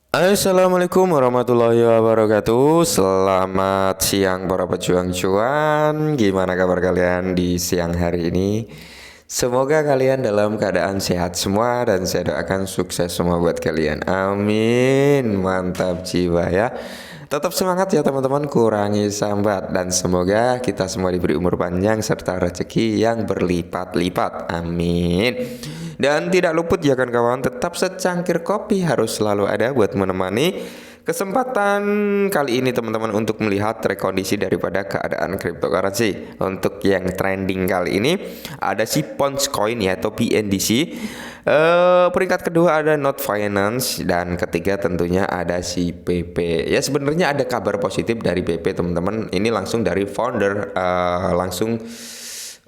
Assalamualaikum warahmatullahi wabarakatuh. Selamat siang para pejuang cuan. Gimana kabar kalian di siang hari ini? Semoga kalian dalam keadaan sehat semua dan saya doakan sukses semua buat kalian. Amin. Mantap jiwa ya. Tetap semangat ya teman-teman, kurangi sambat dan semoga kita semua diberi umur panjang serta rezeki yang berlipat-lipat. Amin. Dan tidak luput ya kawan-kawan, tetap secangkir kopi harus selalu ada buat menemani kesempatan kali ini teman-teman untuk melihat rekondisi daripada keadaan cryptocurrency. Untuk yang trending kali ini ada si Pons Coin ya atau PNDC. Peringkat kedua ada Not Finance dan ketiga tentunya ada si PP. Ya sebenarnya ada kabar positif dari PP teman-teman. Ini langsung dari founder langsung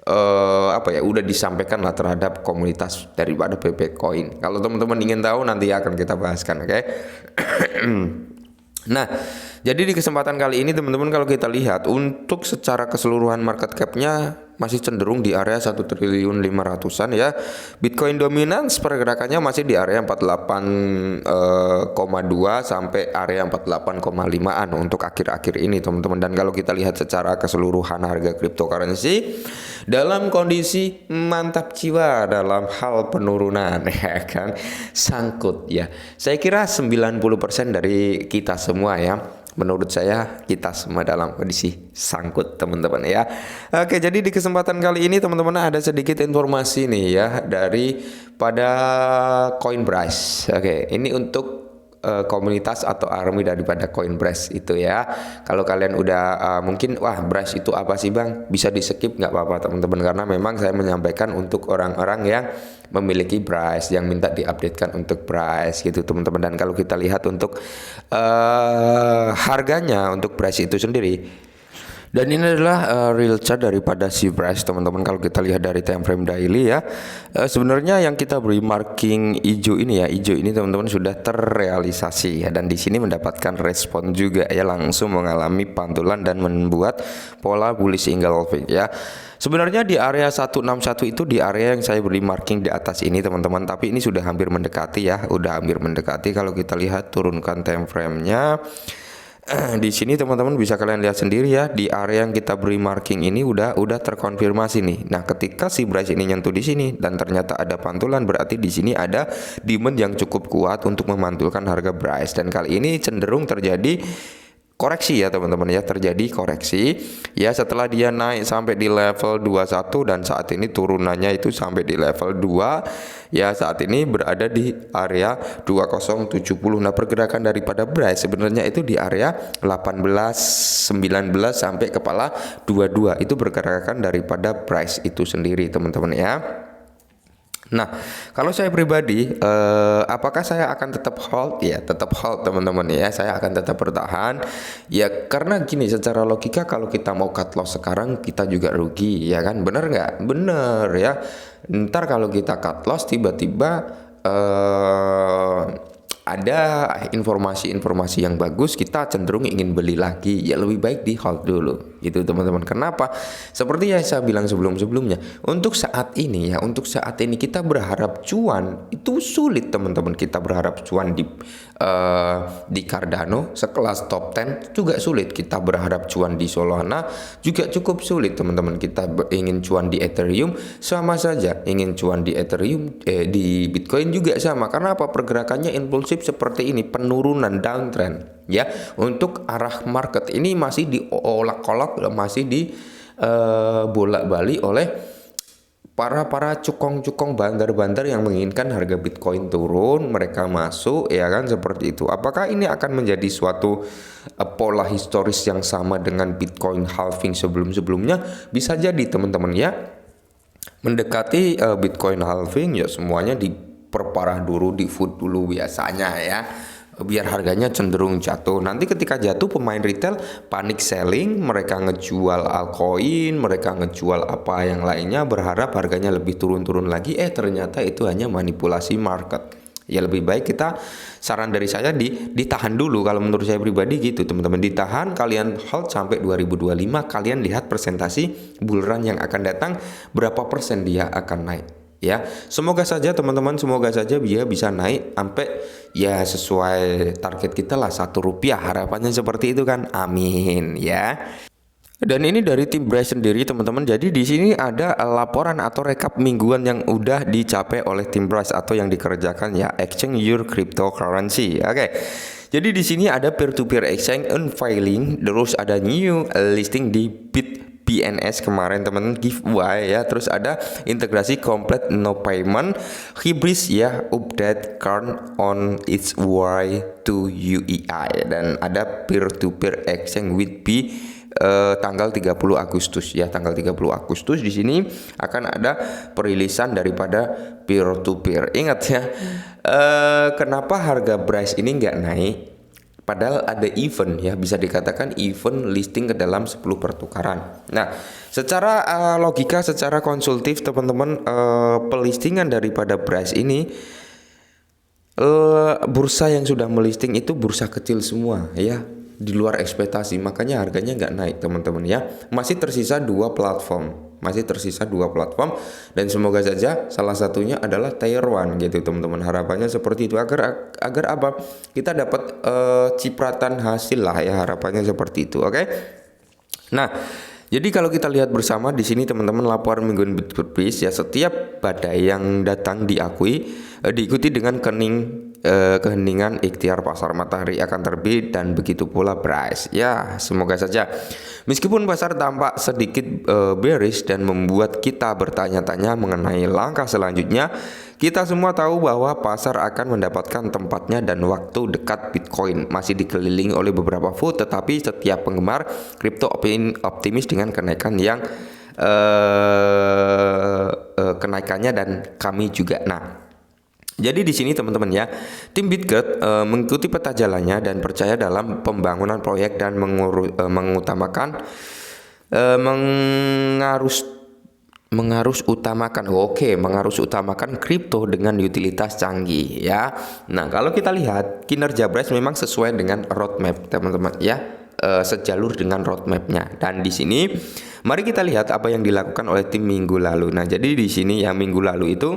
udah disampaikan lah terhadap komunitas daripada PP Coin. Kalau teman-teman ingin tahu nanti akan kita bahaskan, oke? Nah, jadi di kesempatan kali ini teman-teman kalau kita lihat untuk secara keseluruhan market cap-nya masih cenderung di area 1.500.000-an ya. Bitcoin dominance pergerakannya masih di area 48,2 sampai area 48,5-an untuk akhir-akhir ini teman-teman. Dan kalau kita lihat secara keseluruhan harga cryptocurrency dalam kondisi mantap jiwa dalam hal penurunan ya kan, sangkut ya. Saya kira 90% dari kita semua ya, menurut saya kita semua dalam kondisi sangkut teman-teman ya. Oke, jadi di kesempatan kali ini teman-teman ada sedikit informasi nih ya dari pada Coinbase. Oke, ini untuk komunitas atau army daripada Coinbase itu ya. Kalau kalian udah mungkin wah Brace itu apa sih bang, bisa di skip nggak apa-apa teman-teman, karena memang saya menyampaikan untuk orang-orang yang memiliki Brace yang minta diupdatekan untuk Brace gitu teman-teman. Dan kalau kita lihat untuk harganya untuk Brace itu sendiri, dan ini adalah real chart daripada si Brace teman-teman. Kalau kita lihat dari time frame daily ya, sebenarnya yang kita beri marking hijau ini ya, hijau ini teman-teman sudah terrealisasi ya, dan di sini mendapatkan respon juga ya, langsung mengalami pantulan dan membuat pola bullish engulfing ya. Sebenarnya di area 161 itu di area yang saya beri marking di atas ini teman-teman, tapi ini sudah hampir mendekati ya, udah hampir mendekati. Kalau kita lihat turunkan time frame-nya di sini teman-teman bisa kalian lihat sendiri ya, di area yang kita beri marking ini udah terkonfirmasi nih. Nah, ketika si Brace ini nyentuh di sini dan ternyata ada pantulan, berarti di sini ada demand yang cukup kuat untuk memantulkan harga Brace, dan kali ini cenderung terjadi koreksi ya teman-teman ya, terjadi koreksi ya setelah dia naik sampai di level 21 dan saat ini turunannya itu sampai di level 2 ya, saat ini berada di area 2070. Nah, pergerakan daripada Brace sebenarnya itu di area 18 19 sampai kepala 22 itu pergerakan daripada Brace itu sendiri teman-teman ya. Nah, kalau saya pribadi, apakah saya akan tetap hold? Ya, tetap hold teman-teman ya. Saya akan tetap bertahan. Ya, karena gini, secara logika kalau kita mau cut loss sekarang, kita juga rugi, ya kan? Bener nggak? Bener ya. Ntar kalau kita cut loss, tiba-tiba ada informasi-informasi yang bagus, kita cenderung ingin beli lagi, ya lebih baik di hold dulu gitu teman-teman. Kenapa? Seperti yang saya bilang sebelum-sebelumnya, untuk saat ini ya, untuk saat ini kita berharap cuan itu sulit teman-teman. Kita berharap cuan di Cardano sekelas top 10 juga sulit. Kita berharap cuan di Solana juga cukup sulit teman-teman. Kita ingin cuan di Ethereum sama saja, ingin cuan di Ethereum di Bitcoin juga sama. Karena apa? Pergerakannya impulsif seperti ini, penurunan downtrend ya. Untuk arah market ini masih diolak-olak, masih di bolak-balik oleh para cukong-cukong bandar-bandar yang menginginkan harga Bitcoin turun, mereka masuk ya kan, seperti itu. Apakah ini akan menjadi suatu pola historis yang sama dengan Bitcoin halving sebelum-sebelumnya? Bisa jadi teman-teman ya. Mendekati Bitcoin halving ya, semuanya diperparah dulu, di food dulu biasanya ya, biar harganya cenderung jatuh. Nanti ketika jatuh, pemain retail panik selling, mereka ngejual altcoin, mereka ngejual apa yang lainnya, berharap harganya lebih turun-turun lagi. Ternyata itu hanya manipulasi market. Ya lebih baik kita, saran dari saya ditahan dulu kalau menurut saya pribadi gitu teman-teman. Ditahan, kalian hold sampai 2025, kalian lihat presentasi bull run yang akan datang, berapa persen dia akan naik. ya. Semoga saja teman-teman, semoga saja dia bisa naik sampai ya sesuai target kita lah, Rp1, harapannya seperti itu kan, amin ya. Dan ini dari tim Bryce sendiri teman-teman. Jadi di sini ada laporan atau rekap mingguan yang udah dicapai oleh tim Bryce atau yang dikerjakan ya, exchange your cryptocurrency. Oke. Jadi di sini ada peer-to-peer exchange unveiling, terus ada new listing di BNS kemarin teman-teman, giveaway ya, terus ada integrasi complete no payment, Hybris ya, update current on its way to UEI, dan ada peer-to-peer exchange with tanggal 30 Agustus ya, tanggal 30 Agustus di sini akan ada perilisan daripada peer to peer. Ingat ya, kenapa harga Bryce ini nggak naik? Padahal ada event ya, bisa dikatakan event listing ke dalam 10 pertukaran. Nah, secara logika, secara konsultif teman-teman, pelistingan daripada Bryce ini, bursa yang sudah melisting itu bursa kecil semua ya, di luar ekspektasi, makanya harganya nggak naik teman-teman ya. Masih tersisa dua platform, dan semoga saja salah satunya adalah Tier 1 gitu teman-teman. Harapannya seperti itu, agar apa, kita dapat cipratan hasil lah ya, harapannya seperti itu. Oke. Nah, jadi kalau kita lihat bersama di sini teman-teman, laporan mingguan Bitbase ya, setiap badai yang datang diikuti dengan keheningan ikhtiar pasar, matahari akan terbit, dan begitu pula Bryce ya. Semoga saja meskipun pasar tampak sedikit bearish dan membuat kita bertanya-tanya mengenai langkah selanjutnya, kita semua tahu bahwa pasar akan mendapatkan tempatnya dan waktu dekat. Bitcoin masih dikelilingi oleh beberapa vote, tetapi setiap penggemar kripto optimis dengan kenaikan yang kenaikannya, dan kami juga. Nah, jadi di sini teman-teman ya, tim Bitget mengikuti peta jalannya dan percaya dalam pembangunan proyek dan mengutamakan kripto dengan utilitas canggih ya. Nah, kalau kita lihat kinerja Bryce memang sesuai dengan roadmap teman-teman ya, sejalur dengan roadmapnya. Dan di sini mari kita lihat apa yang dilakukan oleh tim minggu lalu. Nah, jadi di sini yang minggu lalu itu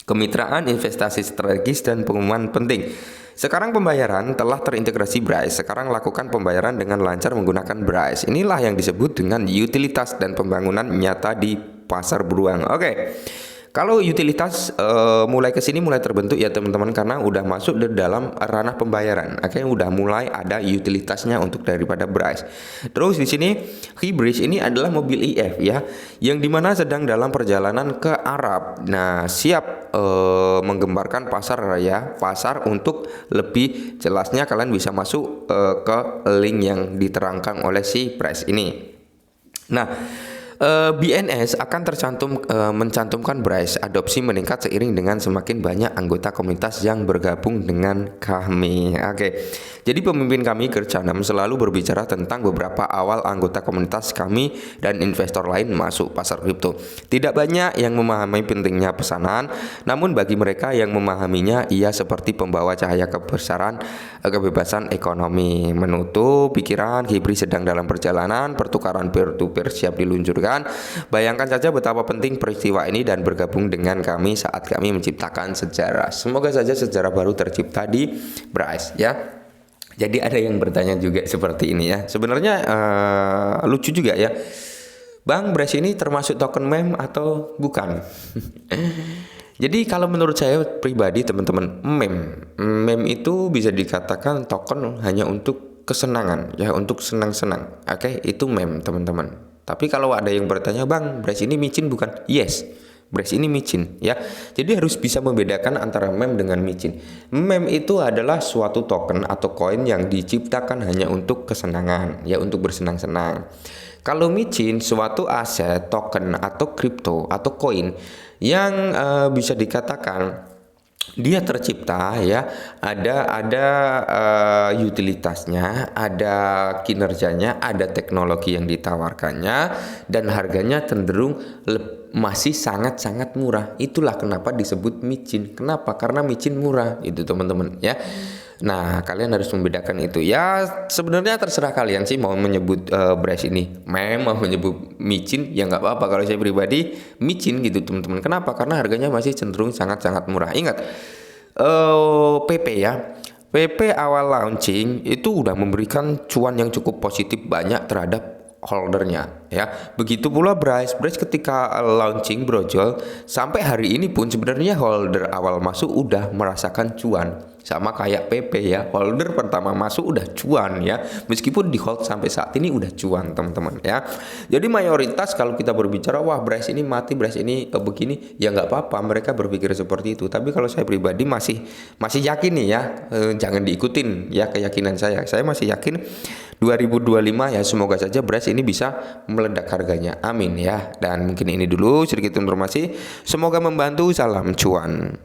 kemitraan, investasi strategis, dan pengumuman penting. Sekarang pembayaran telah terintegrasi Bryce. Sekarang lakukan pembayaran dengan lancar menggunakan Bryce. Inilah yang disebut dengan utilitas dan pembangunan nyata di pasar beruang. Oke. Kalau utilitas mulai kesini mulai terbentuk ya teman-teman, karena udah masuk di dalam ranah pembayaran. Akhirnya udah mulai ada utilitasnya untuk daripada Bryce. Terus di sini Hybris ini adalah mobil EF ya, yang dimana sedang dalam perjalanan ke Arab. Nah, siap menggembarkan pasar ya, pasar. Untuk lebih jelasnya kalian bisa masuk ke link yang diterangkan oleh si Bryce ini. Nah, BNS akan mencantumkan Bryce adopsi meningkat seiring dengan semakin banyak anggota komunitas yang bergabung dengan kami. Oke. Jadi pemimpin kami Gercanam selalu berbicara tentang beberapa awal anggota komunitas kami dan investor lain masuk pasar kripto. Tidak banyak yang memahami pentingnya pesanan, namun bagi mereka yang memahaminya, ia seperti pembawa cahaya kebebasan ekonomi. Menutup pikiran, Hybris sedang dalam perjalanan, pertukaran peer-to-peer siap diluncurkan. Bayangkan saja betapa penting peristiwa ini dan bergabung dengan kami saat kami menciptakan sejarah. Semoga saja sejarah baru tercipta di Bryce ya. Jadi ada yang bertanya juga seperti ini ya. Sebenarnya lucu juga ya, Bang, Bryce ini termasuk token meme atau bukan? Jadi kalau menurut saya pribadi teman-teman, meme itu bisa dikatakan token hanya untuk kesenangan ya, untuk senang-senang. Oke, itu meme teman-teman. Tapi kalau ada yang bertanya, Bang, Bryce ini micin bukan? Yes, Bryce ini micin ya. Jadi harus bisa membedakan antara meme dengan micin. Meme itu adalah suatu token atau koin yang diciptakan hanya untuk kesenangan ya, untuk bersenang-senang. Kalau micin suatu aset, token atau kripto atau koin yang bisa dikatakan dia tercipta ya, ada utilitasnya, ada kinerjanya, ada teknologi yang ditawarkannya, dan harganya cenderung masih sangat-sangat murah. Itulah kenapa disebut micin. Kenapa? Karena micin murah itu teman-teman ya. Nah, kalian harus membedakan itu. Ya, sebenarnya terserah kalian sih mau menyebut beras ini mau menyebut micin, ya nggak apa-apa. Kalau saya pribadi micin gitu, teman-teman. Kenapa? Karena harganya masih cenderung sangat-sangat murah. Ingat, PP ya. PP awal launching itu udah memberikan cuan yang cukup positif banyak terhadap holdernya ya. Begitu pula Bryce ketika launching brojol sampai hari ini pun sebenarnya holder awal masuk udah merasakan cuan. Sama kayak PP ya, holder pertama masuk udah cuan ya, meskipun di hold sampai saat ini udah cuan teman-teman ya. Jadi mayoritas kalau kita berbicara wah Bryce ini mati, Bryce ini begini, ya nggak apa-apa, mereka berpikir seperti itu. Tapi kalau saya pribadi masih yakin nih ya, jangan diikutin ya keyakinan saya. Saya masih yakin 2025 ya, semoga saja Bryce ini bisa meledak harganya, amin ya. Dan mungkin ini dulu sedikit informasi, semoga membantu, salam cuan.